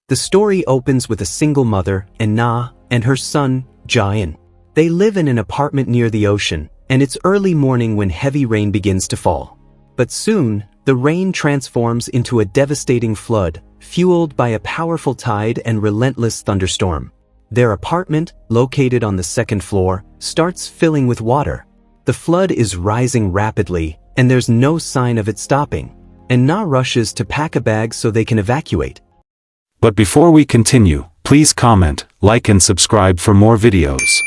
The story opens with a single mother, Na, and her son, Ja-in. They live in an apartment near the ocean, and it's early morning when heavy rain begins to fall. But soon, the rain transforms into a devastating flood, fueled by a powerful tide and relentless thunderstorm. Their apartment, located on the second floor, starts filling with water. The flood is rising rapidly, and there's no sign of it stopping. And Na rushes to pack a bag so they can evacuate. But before we continue, please comment, like and subscribe for more videos.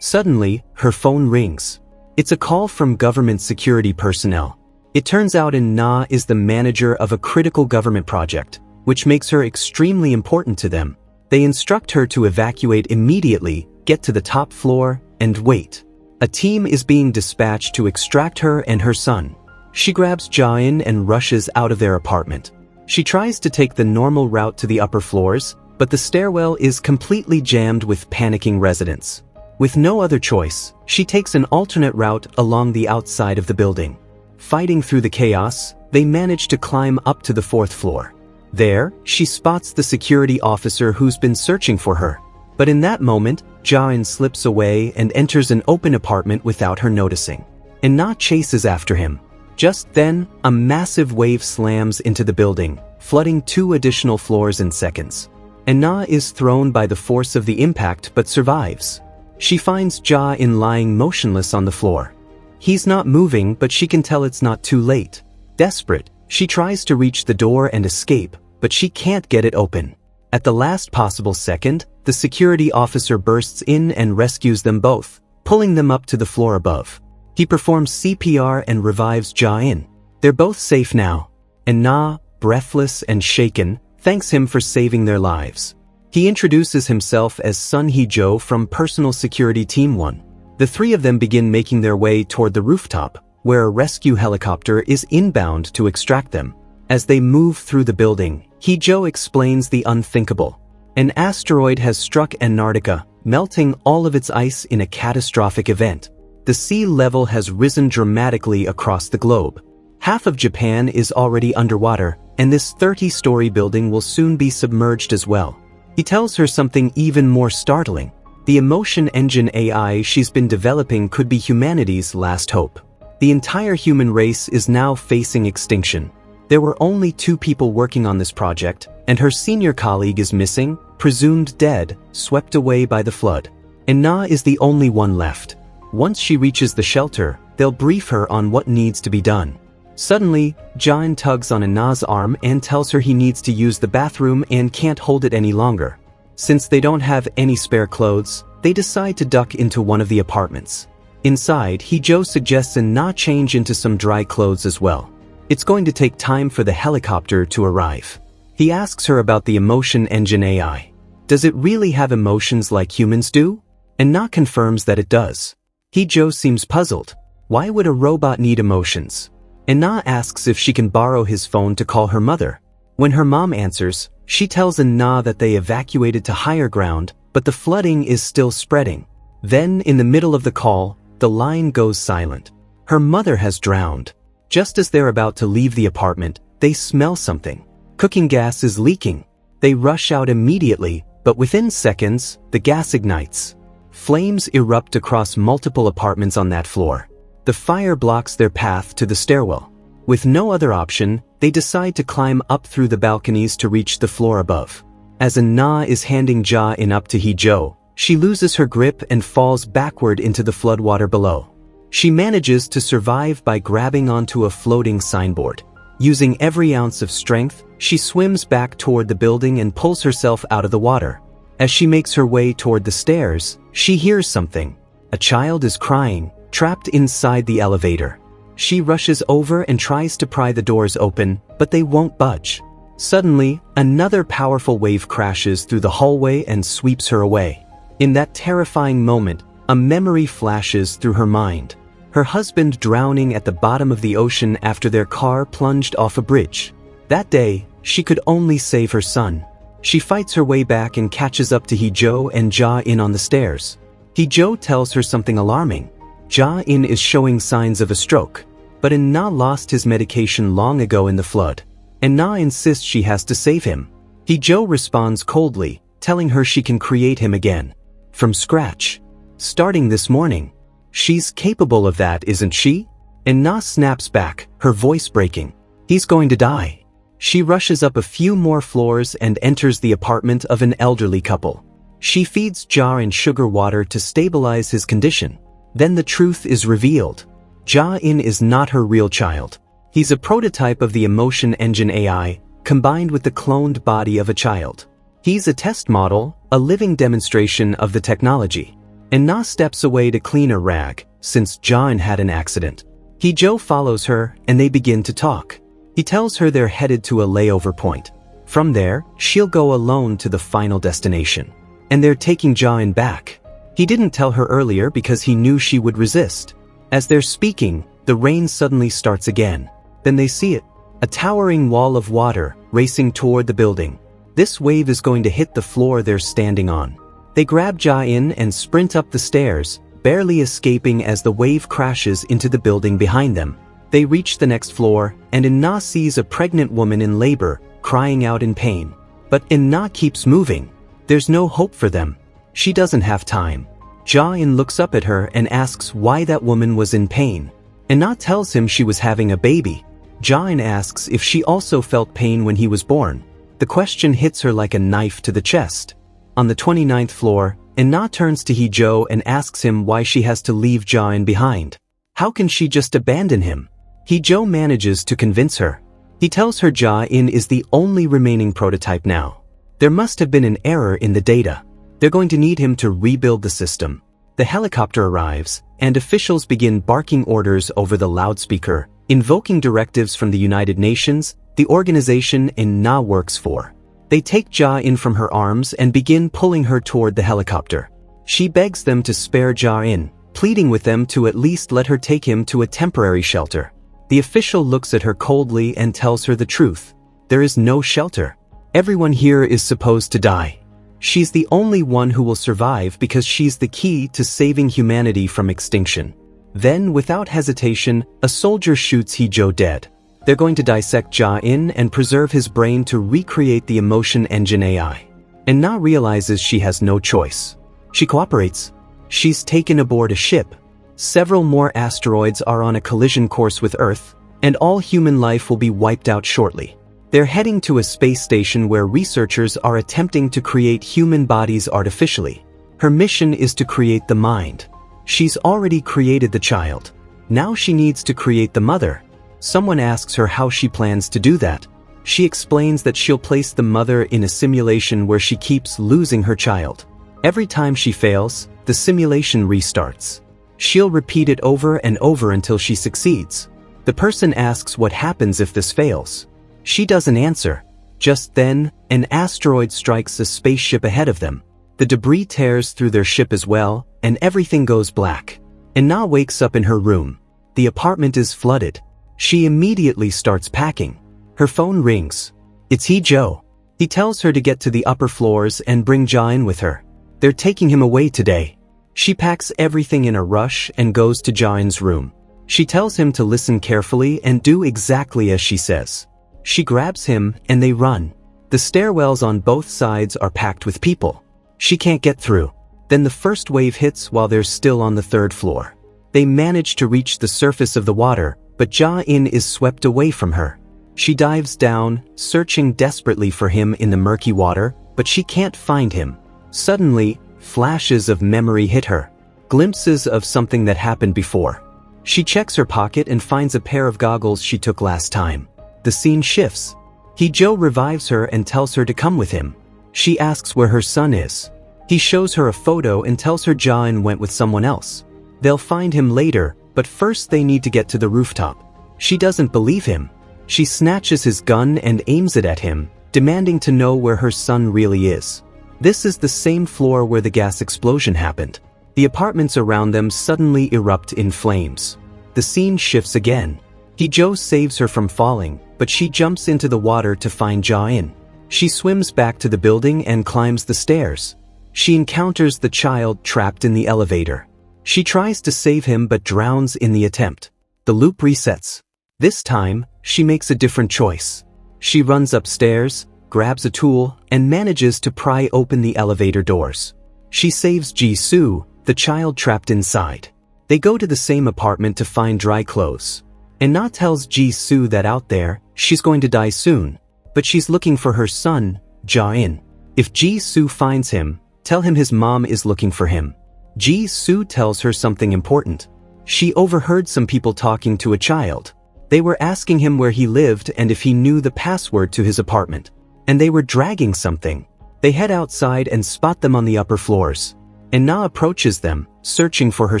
Suddenly, her phone rings. It's a call from government security personnel. It turns out Na is the manager of a critical government project, which makes her extremely important to them. They instruct her to evacuate immediately, get to the top floor, and wait. A team is being dispatched to extract her and her son. She grabs Ja-in and rushes out of their apartment. She tries to take the normal route to the upper floors, but the stairwell is completely jammed with panicking residents. With no other choice, she takes an alternate route along the outside of the building. Fighting through the chaos, they manage to climb up to the fourth floor. There, she spots the security officer who's been searching for her. But in that moment, Ja-in slips away and enters an open apartment without her noticing. And Na chases after him. Just then, a massive wave slams into the building, flooding 2 additional floors in seconds. And Na is thrown by the force of the impact but survives. She finds Ja-in lying motionless on the floor. He's not moving, but she can tell it's not too late. Desperate, she tries to reach the door and escape, but she can't get it open. At the last possible second, the security officer bursts in and rescues them both, pulling them up to the floor above. He performs CPR and revives Ja-in. They're both safe now, and Na, breathless and shaken, thanks him for saving their lives. He introduces himself as Sun Hee-jo from Personal Security Team 1. The 3 of them begin making their way toward the rooftop, where a rescue helicopter is inbound to extract them. As they move through the building, Hee-jo explains the unthinkable. An asteroid has struck Antarctica, melting all of its ice in a catastrophic event. The sea level has risen dramatically across the globe. Half of Japan is already underwater, and this 30-story building will soon be submerged as well. He tells her something even more startling. The emotion engine AI she's been developing could be humanity's last hope. The entire human race is now facing extinction. There were only 2 people working on this project, and her senior colleague is missing, presumed dead, swept away by the flood. And Na is the only one left. Once she reaches the shelter, they'll brief her on what needs to be done. Suddenly, Ja-in tugs on Na's arm and tells her he needs to use the bathroom and can't hold it any longer. Since they don't have any spare clothes, they decide to duck into one of the apartments. Inside, Hee-jo suggests Na change into some dry clothes as well. It's going to take time for the helicopter to arrive. He asks her about the emotion engine AI. Does it really have emotions like humans do? And Na confirms that it does. Hee-jo seems puzzled. Why would a robot need emotions? And Na asks if she can borrow his phone to call her mother. When her mom answers, she tells Na that they evacuated to higher ground, but the flooding is still spreading. Then, in the middle of the call, the line goes silent. Her mother has drowned. Just as they're about to leave the apartment, they smell something. Cooking gas is leaking. They rush out immediately, but within seconds, the gas ignites. Flames erupt across multiple apartments on that floor. The fire blocks their path to the stairwell. With no other option, they decide to climb up through the balconies to reach the floor above. As Na is handing Ja-in up to Hee-jo, she loses her grip and falls backward into the floodwater below. She manages to survive by grabbing onto a floating signboard. Using every ounce of strength, she swims back toward the building and pulls herself out of the water. As she makes her way toward the stairs, she hears something. A child is crying, trapped inside the elevator. She rushes over and tries to pry the doors open, but they won't budge. Suddenly, another powerful wave crashes through the hallway and sweeps her away. In that terrifying moment, a memory flashes through her mind. Her husband drowning at the bottom of the ocean after their car plunged off a bridge. That day, she could only save her son. She fights her way back and catches up to Hee-jo and Ja-in on the stairs. Hee-jo tells her something alarming. Ja-in is showing signs of a stroke, but Na lost his medication long ago in the flood, and Na insists she has to save him. Hee-jo responds coldly, telling her she can create him again. From scratch. Starting this morning. She's capable of that, isn't she? And Na snaps back, her voice breaking. He's going to die. She rushes up a few more floors and enters the apartment of an elderly couple. She feeds Ja-in sugar water to stabilize his condition. Then the truth is revealed. Ja-in is not her real child. He's a prototype of the Emotion Engine AI, combined with the cloned body of a child. He's a test model, a living demonstration of the technology. And Na steps away to clean a rag, since Ja-in had an accident. Hee-jo follows her, and they begin to talk. He tells her they're headed to a layover point. From there, she'll go alone to the final destination. And they're taking Ja-in back. He didn't tell her earlier because he knew she would resist. As they're speaking, the rain suddenly starts again. Then they see it. A towering wall of water, racing toward the building. This wave is going to hit the floor they're standing on. They grab Ja-in and sprint up the stairs, barely escaping as the wave crashes into the building behind them. They reach the next floor, and In-na sees a pregnant woman in labor, crying out in pain. But In-na keeps moving. There's no hope for them. She doesn't have time. Ja-in looks up at her and asks why that woman was in pain. In-na tells him she was having a baby. Ja-in asks if she also felt pain when he was born. The question hits her like a knife to the chest. On the 29th floor, In-na turns to Hee-jo and asks him why she has to leave Ja-in behind. How can she just abandon him? Hee-jo manages to convince her. He tells her Ja-in is the only remaining prototype now. There must have been an error in the data. They're going to need him to rebuild the system. The helicopter arrives, and officials begin barking orders over the loudspeaker, invoking directives from the United Nations, the organization In-na works for. They take Ja-in from her arms and begin pulling her toward the helicopter. She begs them to spare Ja-in, pleading with them to at least let her take him to a temporary shelter. The official looks at her coldly and tells her the truth. There is no shelter. Everyone here is supposed to die. She's the only one who will survive because she's the key to saving humanity from extinction. Then, without hesitation, a soldier shoots Hee-jo dead. They're going to dissect Ja-in and preserve his brain to recreate the Emotion Engine AI. And Na realizes she has no choice. She cooperates. She's taken aboard a ship. Several more asteroids are on a collision course with Earth, and all human life will be wiped out shortly. They're heading to a space station where researchers are attempting to create human bodies artificially. Her mission is to create the mind. She's already created the child. Now she needs to create the mother. Someone asks her how she plans to do that. She explains that she'll place the mother in a simulation where she keeps losing her child. Every time she fails, the simulation restarts. She'll repeat it over and over until she succeeds. The person asks what happens if this fails. She doesn't answer. Just then, an asteroid strikes a spaceship ahead of them. The debris tears through their ship as well, and everything goes black. In-na wakes up in her room. The apartment is flooded. She immediately starts packing. Her phone rings. It's Hee-jo. He tells her to get to the upper floors and bring Ja-in with her. They're taking him away today. She packs everything in a rush and goes to Ja-in's room. She tells him to listen carefully and do exactly as she says. She grabs him and they run. The stairwells on both sides are packed with people. She can't get through. Then the first wave hits while they're still on the 3rd floor. They manage to reach the surface of the water, but Ja-in is swept away from her. She dives down, searching desperately for him in the murky water, but she can't find him. Suddenly, flashes of memory hit her. Glimpses of something that happened before. She checks her pocket and finds a pair of goggles she took last time. The scene shifts. Hee-jo revives her and tells her to come with him. She asks where her son is. He shows her a photo and tells her Ja-in went with someone else. They'll find him later, but first they need to get to the rooftop. She doesn't believe him. She snatches his gun and aims it at him, demanding to know where her son really is. This is the same floor where the gas explosion happened. The apartments around them suddenly erupt in flames. The scene shifts again. Hee-jo saves her from falling, but she jumps into the water to find Ja-in. She swims back to the building and climbs the stairs. She encounters the child trapped in the elevator. She tries to save him but drowns in the attempt. The loop resets. This time, she makes a different choice. She runs upstairs, grabs a tool, and manages to pry open the elevator doors. She saves Jisoo, the child trapped inside. They go to the same apartment to find dry clothes. Na tells Jisoo that out there, she's going to die soon, but she's looking for her son, Ja-in. If Jisoo finds him, tell him his mom is looking for him. Jisoo tells her something important. She overheard some people talking to a child. They were asking him where he lived and if he knew the password to his apartment. And they were dragging something. They head outside and spot them on the upper floors. Na approaches them, searching for her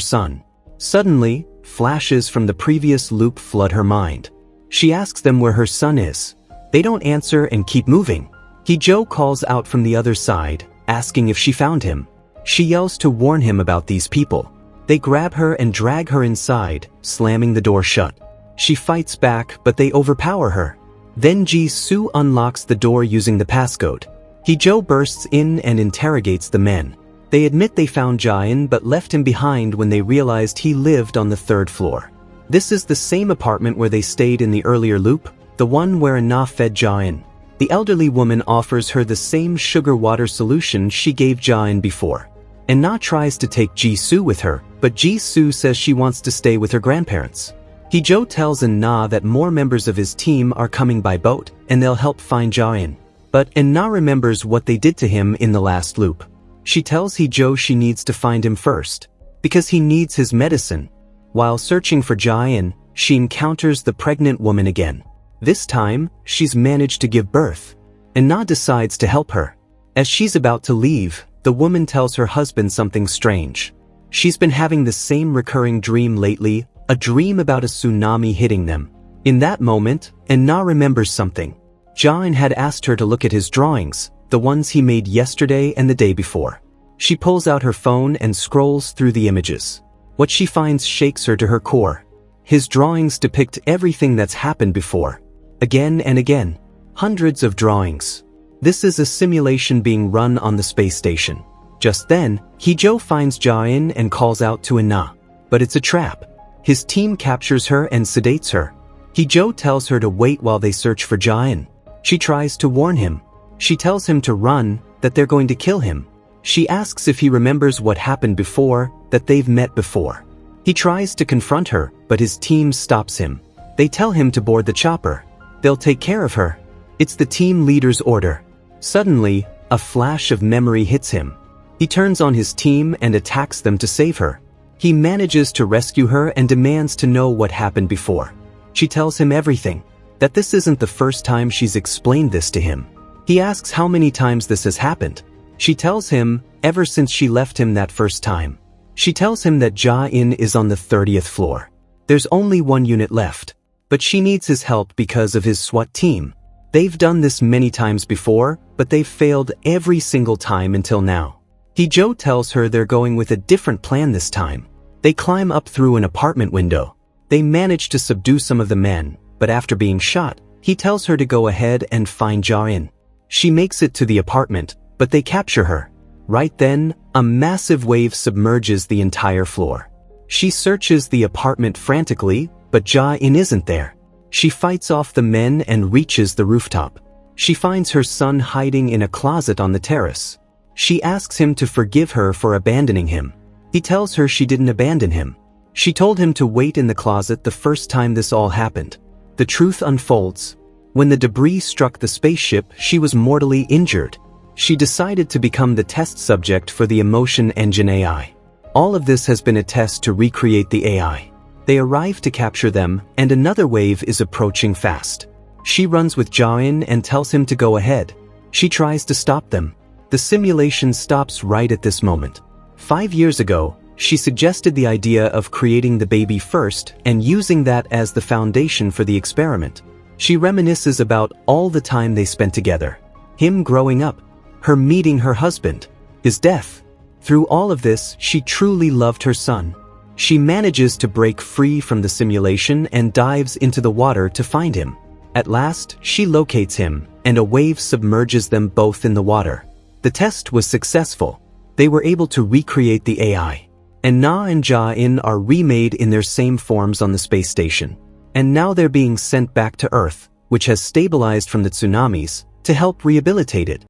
son. Suddenly, flashes from the previous loop flood her mind. She asks them where her son is. They don't answer and keep moving. Hee-jo calls out from the other side, asking if she found him. She yells to warn him about these people. They grab her and drag her inside, slamming the door shut. She fights back, but they overpower her. Then Jisoo unlocks the door using the passcode. Hee-jo bursts in and interrogates the men. They admit they found Ja-in but left him behind when they realized he lived on the 3rd floor. This is the same apartment where they stayed in the earlier loop, the one where Na fed Ja-in. The elderly woman offers her the same sugar water solution she gave Ja-in before. Na tries to take Jisoo with her, but Jisoo says she wants to stay with her grandparents. Hee-jo tells Na that more members of his team are coming by boat, and they'll help find Ja-in. But Na remembers what they did to him in the last loop. She tells Hee-jo she needs to find him first, because he needs his medicine. While searching for Ja-in, she encounters the pregnant woman again. This time, she's managed to give birth. Na decides to help her. As she's about to leave, the woman tells her husband something strange. She's been having the same recurring dream lately, a dream about a tsunami hitting them. In that moment, Na remembers something. Ja-in had asked her to look at his drawings, the ones he made yesterday and the day before. She pulls out her phone and scrolls through the images. What she finds shakes her to her core. His drawings depict everything that's happened before. Again and again. Hundreds of drawings. This is a simulation being run on the space station. Just then, Hee-jo finds Ja-in and calls out to Na. But it's a trap. His team captures her and sedates her. Hee-jo tells her to wait while they search for Ja-in. She tries to warn him. She tells him to run, that they're going to kill him. She asks if he remembers what happened before, that they've met before. He tries to confront her, but his team stops him. They tell him to board the chopper. They'll take care of her. It's the team leader's order. Suddenly, a flash of memory hits him. He turns on his team and attacks them to save her. He manages to rescue her and demands to know what happened before. She tells him everything, that this isn't the first time she's explained this to him. He asks how many times this has happened. She tells him, ever since she left him that first time. She tells him that Ja-in is on the 30th floor. There's only one unit left, but she needs his help because of his SWAT team. They've done this many times before, but they've failed every single time until now. Hee-jo tells her they're going with a different plan this time. They climb up through an apartment window. They manage to subdue some of the men, but after being shot, he tells her to go ahead and find Ja-in. She makes it to the apartment, but they capture her. Right then, a massive wave submerges the entire floor. She searches the apartment frantically, but Ja-in isn't there. She fights off the men and reaches the rooftop. She finds her son hiding in a closet on the terrace. She asks him to forgive her for abandoning him. He tells her she didn't abandon him. She told him to wait in the closet the first time this all happened. The truth unfolds. When the debris struck the spaceship, she was mortally injured. She decided to become the test subject for the Emotion Engine AI. All of this has been a test to recreate the AI. They arrive to capture them, and another wave is approaching fast. She runs with Ja-in and tells him to go ahead. She tries to stop them. The simulation stops right at this moment. 5 years ago, she suggested the idea of creating the baby first and using that as the foundation for the experiment. She reminisces about all the time they spent together. Him growing up, her meeting her husband, his death. Through all of this, she truly loved her son. She manages to break free from the simulation and dives into the water to find him. At last, she locates him, and a wave submerges them both in the water. The test was successful. They were able to recreate the AI. And Na and Ja-in are remade in their same forms on the space station. And now they're being sent back to Earth, which has stabilized from the tsunamis, to help rehabilitate it.